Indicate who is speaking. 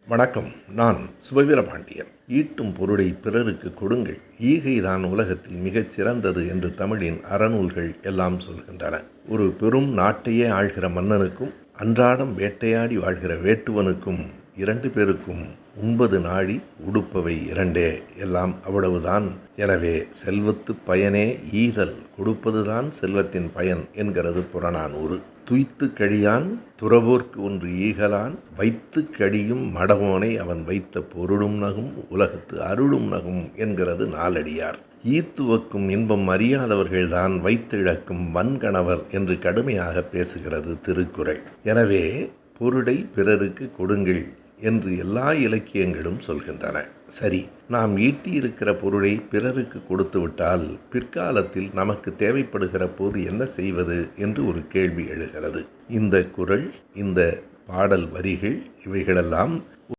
Speaker 1: வணக்கம். நான் சுபவீரபாண்டியன். ஈட்டும் பொருளை பிறருக்கு கொடுங்கள், ஈகைதான் உலகத்தில் மிகச் சிறந்தது என்று தமிழின் அறநூல்கள் எல்லாம் சொல்கின்றன. ஒரு பெரும் நாட்டையே ஆள்கிற மன்னனுக்கும் அன்றாடம் வேட்டையாடி வாழ்கிற வேட்டுவனுக்கும் 2 பேருக்கும் உண்பது நாழி, உடுப்பவை 2 எல்லாம் அவ்வளவுதான். எனவே செல்வத்து பயனே ஈதல், கொடுப்பதுதான் செல்வத்தின் பயன் என்கிறது புறநானூறு. துய்த்து கழியான் துறவோர்க்கு ஒன்று ஈகலான், வைத்து கழியும் மடவோனை அவன் வைத்த பொருளும் நகும், உலகத்து அருளும் நகும் என்கிறது நாலடியார். ஈத்துவக்கும் இன்பம் அறியாதவர்கள்தான் வைத்திழக்கும் வன்கணவர் என்று கடுமையாக பேசுகிறது திருக்குறள். எனவே பொருளை பிறருக்கு கொடுங்கள் என்று எல்லா இலக்கியங்களும் சொல்கின்றன. சரி, நாம் ஈட்டியிருக்கிற பொருளை பிறருக்கு கொடுத்துவிட்டால் பிற்காலத்தில் நமக்கு தேவைப்படுகிற போது என்ன செய்வது என்று ஒரு கேள்வி எழுகிறது. இந்த குறள், இந்த பாடல் வரிகள் இவைகளெல்லாம்